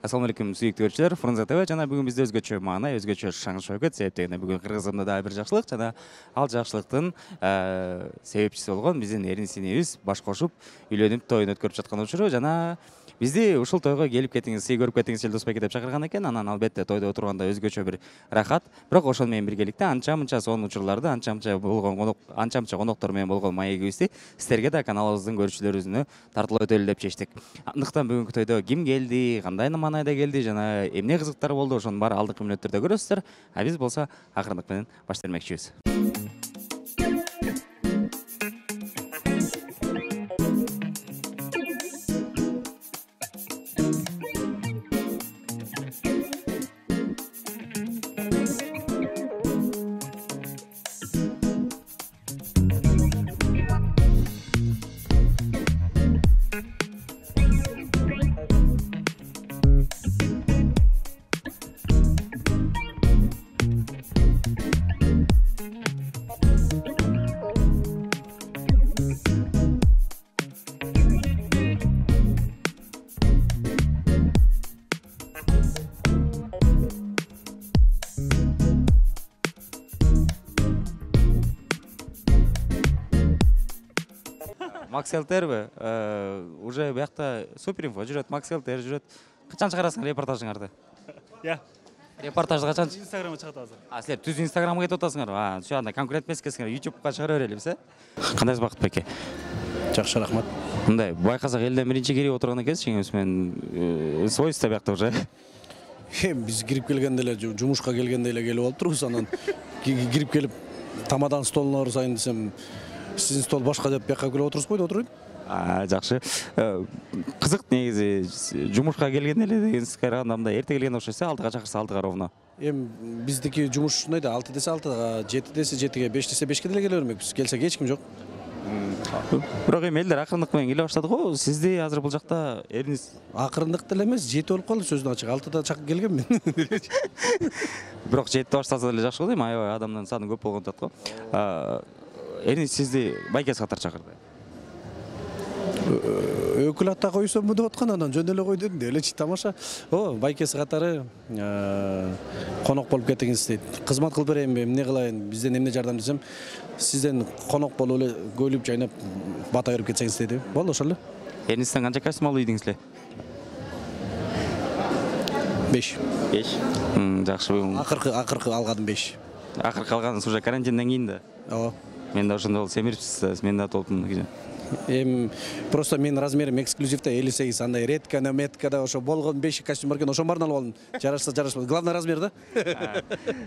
Assalamu alaikum сүйүктүү көрүүчүлөр, Фрунзе ТВ жана бүгүн бизде өзгөчө маана, өзгөчө шаңы шөкөт себептен бүгүн Кыргызстанда да бир жакшылык жана ал жакшылыктын себепчиси болгон биздин эрин синибиз баш кошуп үйлөнүп тоюн өткөрүп жаткан учуру жана бизди ушул тойго келип кетиңиз, сый көрүп кетиңиз Желдос байке деп чакырган экен. Анан албетте тойдо отурганда өзгөчө бир рахат. Бирок ошону менен биргеликте анча-мынча сонун учурларды, анча-мынча коноктор менен болгон маегибизди сиздерге да каналыбыздын көрүүчүлөрүбүзүнө тартуулап өтөлү деп чечтик. Андыктан бүгүнкү тойдо ким келди, кандай маанайда келди жана эмне кызыктар болду, ошонун баары алдыңкы мүнөттөрдө көрөсүздөр. А биз болсо акырындык менен баш бермекчибиз. Макселтерби? Уже биякта Суперинфо жүрөт, Макселтер жүрөт. Качан чыгарасың репортажыңарды? Репортажды качан? Инстаграмга чыгат азыр. Силер түз Инстаграмга кетип атасыңар. Ошо андай конкурент эмескесиңер, YouTubeга чыгара берелибиз, Кандайсыз Бакыт байке? Жакшы, рахмат. Мындай байкасак элден биринчи кирип отурган экенсиз, жеңибиз менен свойство биякта уже. Биз кирип келгенде эле жумушка келгенде эле келип алып турбуз, анан кирип келип тамадан столуна орсайын десем, сиздин стол башка деп бияка келип отурушпойт, отуруйт. Жакшы. Кызык негизи жумушка келгенде эле дегенсиз караганда мындай эрте келгенде окшойсу, 6га чакырса 6га ровно. Биздики жумуш ушундай да, 6 десе 6га, 7 десе 7ге, 5 десе 5ке деле келе бермекпиз. Келсек эч ким жок. Бирок элдер акырындык менен келе баштады го. Сизди азыр бул жакта эриниз Акырындык деле эмес, 7 болуп калды сөздүн ачыгы. 6да чакып келгенмин. Бирок 7 баштаса деле жакшы го дейм, аябай адамдын саны көп болгон тат го. Эриниз сизди байкеси катары чакырды. Өкүл ата койсомбу деп аткан, анан жөн эле кой дедим, элечи тамаша. Байкеси катары конок болуп кетиңиз дейт. Кызмат кылып берейинби, эмне кылайын, бизден эмне жардам десем, сизден конок болуп эле көйлүп жайнап бата берип кетсеңиз деди. Болду, ошол эле. Эринизден канча костюм алып ийдиңиз эле? 5. 5. Жакшы. Акыркы алгадым 5. Акыркы алганыңыз уже карантинден кийин да. Ооба. Мен да ошондо семирипсиз, мен да толтум. Просто менин размерим эксклюзивде 58, андай редкада, меткада ошо болгон 5 костюм бар экен, ошонун баарын алып алдым. Жарашса жарашпады. Главный размер да.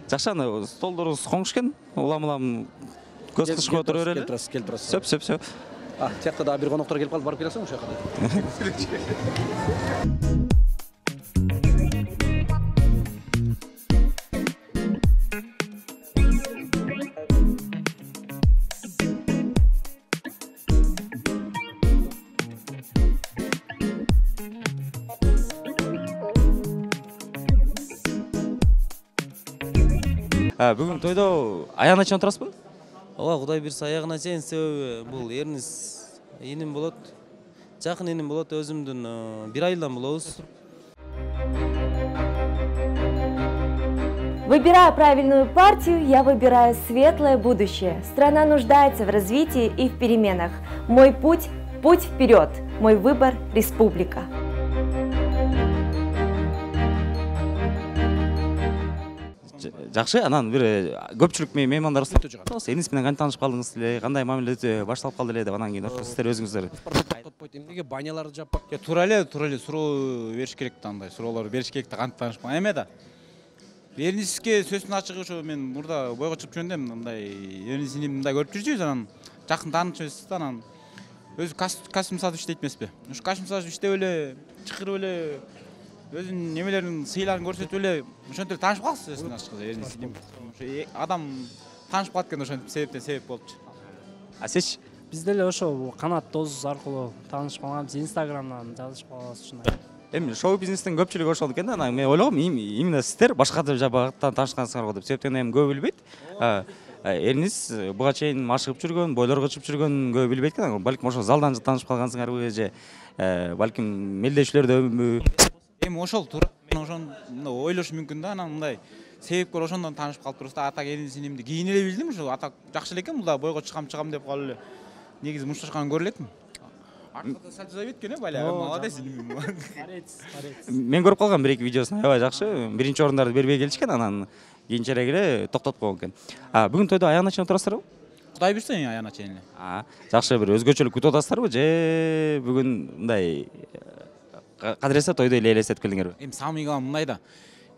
Жакшы, аны столдоруңуз коңуш экен. Улам көз кышып отура берели. Келип турасыз. Сөп. Тиякта да бир коноктор келип калды, барып келесиң ошол Бүгүн тойдо аягына чейин отурасызбы? Ооба, Кудай буйрса аягына чейин, себеби бул эриниз иним болот. Жакын иним болот, өзүмдүн 1 айылдан болобуз. Выбирая правильную партию, я выбираю светлое будущее. Страна нуждается в развитии и в переменах. Мой путь – путь вперед. Мой выбор – республика. Жакшы, анан бир көпчүлүк меймандар эриниз менен кантип таанышып калдыңыз эле, кандай мамиле башталып калды эле деп анан кийин сиздер өзүңүздөр эмнеге баняларды жаппак? Туура эле суроо бериш керек да, андай суроолор бериш керек да, кантип таанышкан эме да. Эриниске сөздүн ачыгы ошо, мен мурда бойго чыгып жүргөндө мындай эринисин мындай көрүп жүрчүбүз, анан жакын таанышыбыз да, анан өзү костюм сатып иштейт эмеспи. Ушу костюм сатып иштеп эле, чакырып эле өзүнүн немелерин, сыйларын көрсөтүп эле ошентип эле таанышып калдык сөздүн ачыгы. Эринисин адам таанышып калат экен, ошентип себеп болчу. Сиз Биз деле ошо канат дос аркылуу таанышып калганбыз, Инстаграмдан жазышып калганбыз ушундай. Эми шоу бизнестин көпчүлүгү ошол экен да. Анан мен ойлогом, именно сиздер башка багыттан таанышкансыңар го деп. Себептен эми көп билбейт. Эриниз буга чейин машыгып жүргөн, бойлор кычып жүргөн көп билбейт экен. Балким ошо залдан таанышып калгансыңарбы же балким мелдешүүлөрдөбү? Эми ошол туура мен ошону ойлош мүмкүн да, анан мындай себепкер ошондон таанышып калып турбуз да. Ата эрин синимди кийин эле билдим, ушу ата жакшы элекен, бул да бойго чыгам деп калып эле негизи мушташканын көрө элекмин. Артта сал жаза кеткен баля, молодец. Мен көрүп калгам бир эки видеосун, аябай жакшы. Биринчи орундарды бербей келишкен, анан кийинчерээк эле токтотуп койгон экен. Бүгүн тойдо аягына чейин отурасыздарбы? Кудай буйрса аягына чейин эле. Жакшы бир өзгөчөлүк күтүп атасыздарбы же бүгүн мындай кадыресе тойду эле элестетип келдиңерби? Эми самыйга мындай да.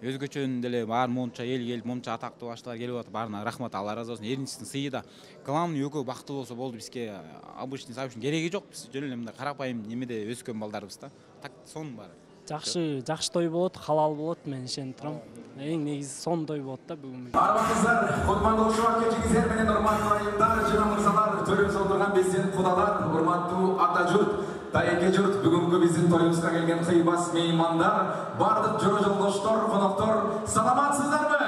Өзгөчөнүн деле баары монча эл келип, монча атактуу баштар келип атып, баарына рахмат, Алла ыраазы болсун. Эринчтин сыйы да. Главный экөө бактылуу болсо болду, бизге обычный сабыштын кереги жок. Биз жөн эле мындай карапайым немеде өскөн балдарбыз да. Так сонун баары. Жакшы той болот, халал болот, мен ишенип турам. Эң негизи сонун той болот да бүгүн. Арбаңыздар, кутмандуу ушак кечиңиздер менен урматтуу айымдар, жана мырзалар, төрөбүз отурган биздин кудалар, урматтуу ата журт, тайеке журт, бүгүнкү биздин тоюбузга келген кыйбас меймандар, бардык жора жолдоштор, коноктор, саламатсыздарбы?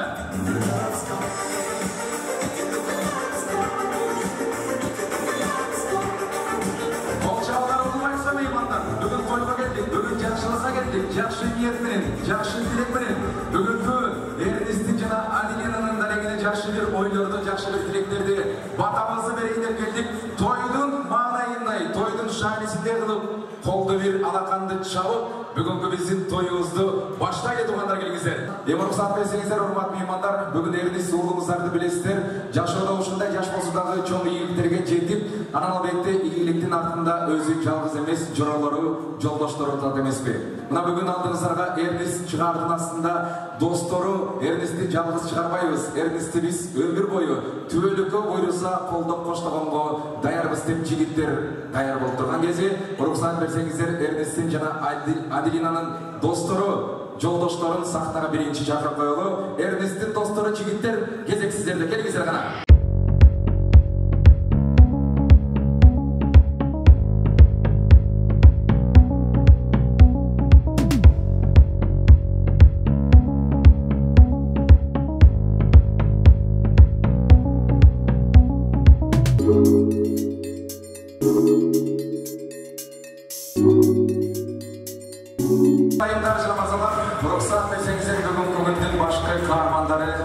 Жакшы ниет менен, жакшы тилек менен, бүгүнкү Эрнестин жана Адиленанын дарегине жакшы бир ойлорду, жакшы бир тилектерди батабызды берейин деп келдик. Тойдун маанайындай, тойдун шайлисиндей кылып, колду бир алаканды чабып, бүгүнкү биздин тоюбузду баштайлы туугандар келиңиздер. Эми уруксат берсеңиздер, урматтуу меймандар, бүгүн Эрнест уулуңуздарды билесиздер. Жашоодо ушундай жаш болсо дагы чоң ийгиликтерге жетип, анан албетте ийгиликтин артында өзү жалгыз эмес, жоролору, жолдоштору турат эмеспи? Мына бүгүн алдыңыздарга Эрнест чыгаардын астында достору, Эрнестти жалгыз чыгарбайбыз. Эрнестти биз өмүр бою түбөлүккө буйруса колдоп коштогонго даярбыз деп жигиттер даяр болуп турган кези, уруксат берсеңиздер, Эрнесттин жана Аделинанын достору, жолдошторун сахнага биринчи чакырып коелу. Эрнесттин достору, жигиттер, кезек сиздерде, келиңиздер гана.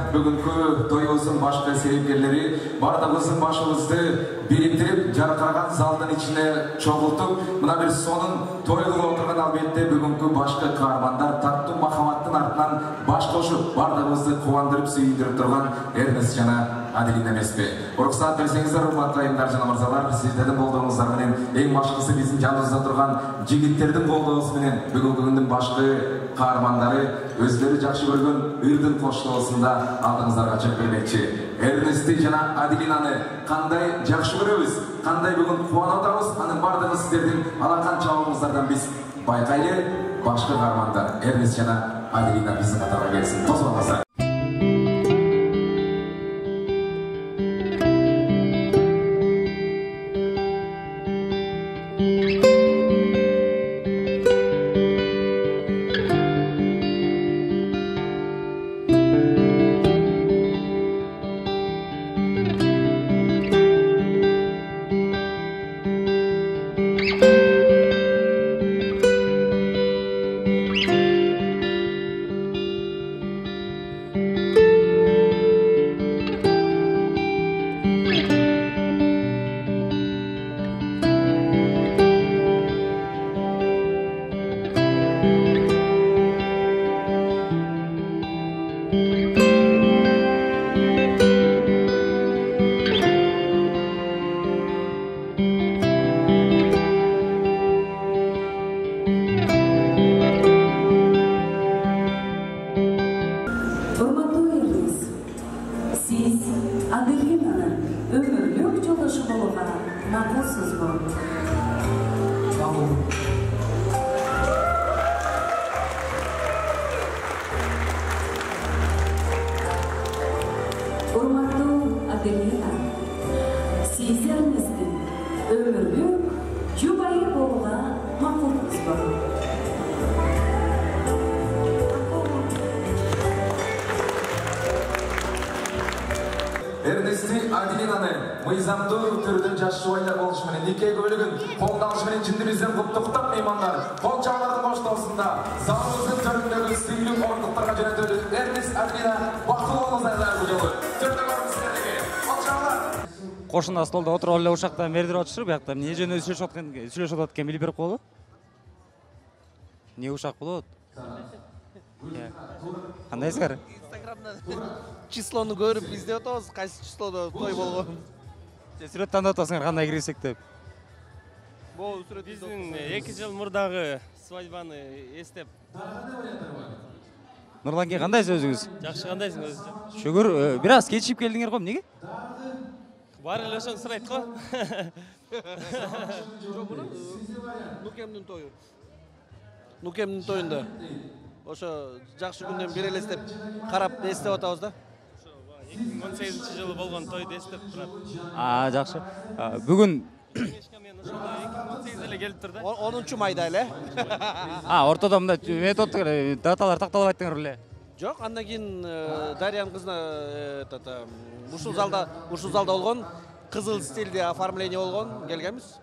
Бүгүнкү тоюбуздун башкы себепкерлери бардыгыбыздын башыбызды бириктирип, жаркыраган залдын ичине чогултуп, мына бир сонун той кылып отурган албетте бүгүнкү башкы каармандар таттуу махабаттын артынан баш кошуп, бардыгыбызды кубандырып, сүйүндүрүп турган Эрнест жана Аделина эмеспи? Уруксат берсеңиздер, урматтуу айымдар жана мырзалар, сиздердин колдооңуздар менен, эң башкысы биздин жаныбызда турган жигиттердин колдоосу менен бүгүнкү күндүн башкы каармандары өзлөрү жакшы көргөн ырдын коштоосунда алдыңыздарга чыгып бермекчи. Эрнестти жана Аделинаны кандай жакшы көрөбүз, кандай бүгүн кубанып атабыз, анын бардыгы сиздердин алакан чабууңуздардан биз байкайлы. Башкы каармандар Эрнест жана Аделина биздин катарга келсин. Тосуңуздар. Эрнести Адилинаны мыйзамдуу түрдө жаш жұбайлар болушу менен нике көйлөгүн колдоnuшу менен чындыгыбыздан куттуктап меймандар. Кол чабуулардын коштоосунда залыбыздын төрүндөгү сыйлуу коноктуктарга жөнөтөлүп Эрнест Адилина бактылуу болуңуздар бул жолу. Төртөгөр сиздерге. Кол чабуулар. Кошуна столдо отуруп эле ушакта мердирип атышыр, биякта эмне жөнүндө сүйлөшүп атат экен билип берип коелу. Не ушак болот? Кандайсыңар? Числону көрүп издеп атабыз, кайсы числодо той болгон. Сүрөт тандап атасыңар кандай кирсек деп. Бул сүрөт Биздин 2 жыл мурдагы свадьбаны эстеп. Нурлан ке, кандайсыз өзүңүз? Жакшы, кандайсың өзү? Шүгүр, бир аз кечип келдиңер го, эмнеге? Бар эле ошону сурайт го. Нукемдин тою. Нукемдин тоюнда. Ошо жакшы күндөн бир эле эстеп карап эстеп атабыз да. 2018-жылы болгон тойду эстеп турат. Жакшы. Бүгүн Мен ошондо 2018 эле келип турду. 10-майда эле. ортодо мындай методдук даталар такталып айттыңар эле. Жок, андан кийин Дарьянын кызына ушул залда болгон, кызыл стилде оформление болгон, келгенбиз.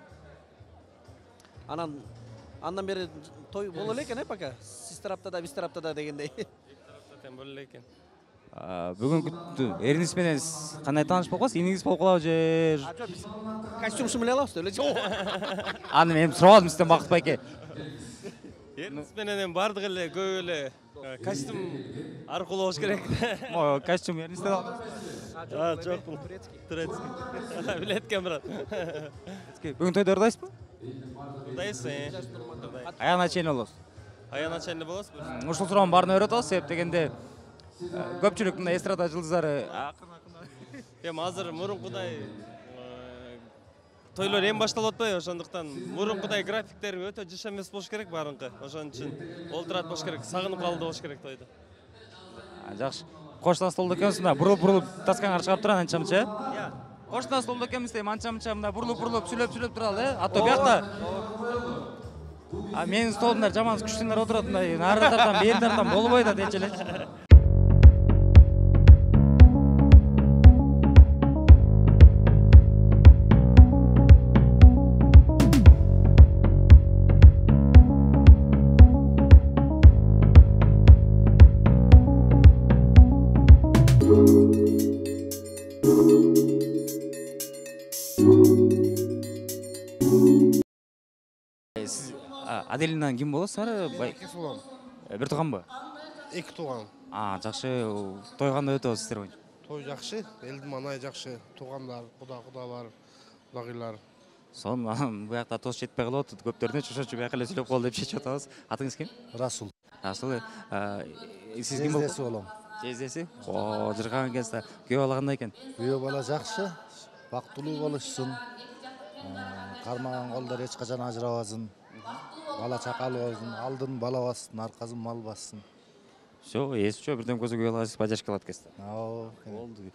Андан бери той боло эле экен, пока. Сиз тараптада, биз тараптада дегендей. Тараптан боло эле экен. Бүгүн эриниз менен кандай тааныш болуп иниңиз болуп калабы же? Костюмшу менен алабыз эле. Аны мен сурабадым сизден Бакыт байке. Эриниз менен бардык эле көп эле костюм аркылуу болуш керек. Костюм эринистен алып. Жок, бул турецкий. Билет экен брат. Бүгүн тойду ырдайсызбы? Ырдайсыз, Аягына чейин болосуз. Аягына чейин болосузбу? Ушул суроонун баарын өрөт атабыз, себеп дегенде көпчүлүк мындай эстрада жылдыздары Эми азыр мурункудай тойлор эми башталып атпайбы, ошондуктан мурункудай графиктер өтө жыш эмес болуш керек барыңкы. Ошон үчүн олтурат болуш керек, сагынып калды болуш керек тойду. Жакшы. Коштан столдо экенбиз, мына бурулуп таскаңар чыгап турган анча-мынча. Коштан столдо экенбиз дейм, анча-мынча мына бурулуп сүйлөп туралы, ато биякта. Менин столдумда жаман күчтүңөр отурат, мындай нары тартам, бери тартам болбойт да дечи эле. Аделинан ким болосуңар? Эки тууган. Бир тууганбы? Эки тууган. Жакшы. Той кандай өтөбүз сиздер менен? Той жакшы, элдин маанай жакшы. Туугандар, кудалар, кудагыйлар. Сон буякта тоз жетпей калып, көптөрүнө чошочу бияка эле сүйлөп кол деп чечип атабыз. Атыңыз ким? Расул. Расул. Сиз ким болосуз? Жездеси болом. Жездеси? Жырган кезде күйөө бала кандай экен? Күйөө бала жакшы, бактылуу болушсун. Кармаган колдор эч качан ажырабасын. Бала чакалы болсун, алдын бала бассын, аркасын мал бассын. Всё, эсчө бирден көзү күйөө баласы поддержка кылат экенсиз. Болду.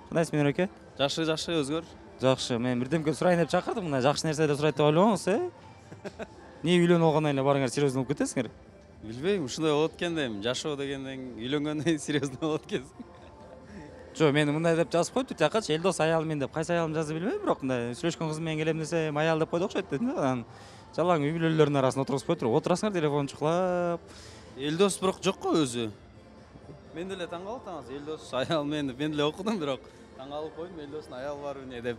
Кандайсыз менен эке? Жакшы, өзгөр. Жакшы, мен бирдемке сурайын деп чакырдым, мына жакшы нерселерди сурайт деп ойлобоңуз, Эмне үйлөнүп алгандан эле барыңар серьезно болуп кетесиңер? Билбейм, ушундай болот экен дейм. Жашоо дегенден үйлөнгөндөн серьезно болот экенсиң. Жо, мен мындай деп жазып коюпту жакачы, Элдос аялымен деп, кайсы аялым жазды билбейм, бирок мындай сүйлөшкөн кызым менен келем десе, аял деп койду окшойт дедим да. Анан жалаң үй бүлөлөрүнүн арасында отургузуп кой туруп, отурасыңар телефон чукулап. Элдос бирок жок го өзү. Мен деле таң калып атам, Элдос аял мен деле окудум, бирок таң калып койдум, Элдостун аял бар эмне деп.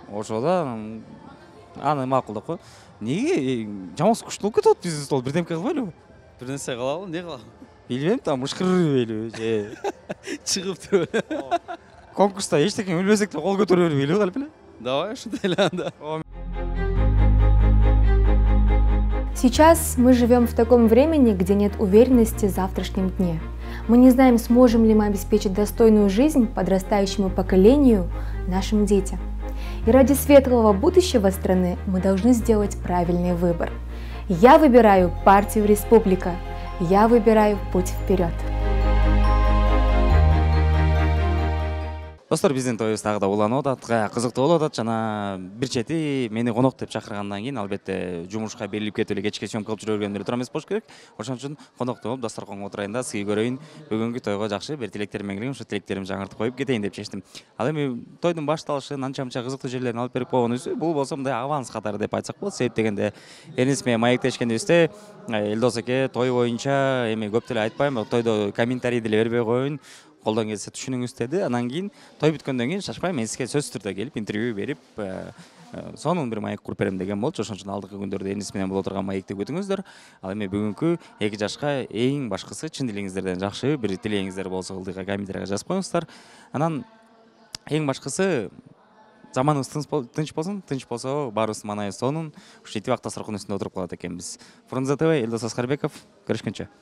Ошо да аны макулдап кой. Неге жаман скучно болуп кетип атат биздин стол, бирдемке кылбайлыбы? Бир нерсе кылабы, эмне кылабы? Билбейм, там мышкырбайлыбы же. Чыгып туруп эле. Конкурста эчтеке билбесек деле кол көтөрө бербейлиби калп эле? Давай, ушундай эле анда. Сейчас мы живем в таком времени, где нет уверенности в завтрашнем дне. Мы не знаем, сможем ли мы обеспечить достойную жизнь подрастающему поколению, нашим детям. И ради светлого будущего страны мы должны сделать правильный выбор. Я выбираю партию «Республика». Я выбираю путь вперед. Достор, биздин тоюбуз дагы да уланып атат, кызыктуу болуп атат. Жана бир чети мени конок деп чакыргандан кийин албетте жумушка берилип кетип эле кечке съемка кылып жүрө бергенде эле тура эмес болуш керек. Ошон үчүн конокту болуп дасторконго отурайын да, сизге көрөйүн. Бүгүнкү тойго жакшы бир тилектерим менен келген, ошо тилектеримди жаңыртып коюп кетейин деп чечтим. Ал эми тойдун башталышын, анча-мынча кызыктуу жерлерин алып берип койгонубуз, бул болсо мындай аванс катары деп айтсак болот. Себеп дегенде, Эрнис менен маектешкенибизде Элдос эке той боюнча эми көп деле айтпайм, тойдо комментарий деле бербей коеюн. Колдон келсе түшүнүңүз деди. Анан кийин той бүткөндөн кийин шашпай мен сизге сөзсүз түрдө келип интервью берип, сонун бир маек куруп берем деген болчу. Ошон үчүн алдыңкы күндөрдө Эрнис менен боло турган маекти күтүңүздөр. Ал эми бүгүнкү эки жашка эң башкысы чын дилиңиздерден жакшы бир тилегиңиздер болсо ылдыйга комментарийга жазып коюңуздар. Анан эң башкысы заманыбыз тынч болсун. Тынч болсо баарыбыз маанайыбыз сонун. Ушу итибак дасторкон үстүндө отуруп калат экенбиз. Фрунзе ТВ, Элдос Аскарбеков. Көрүшкөнчө.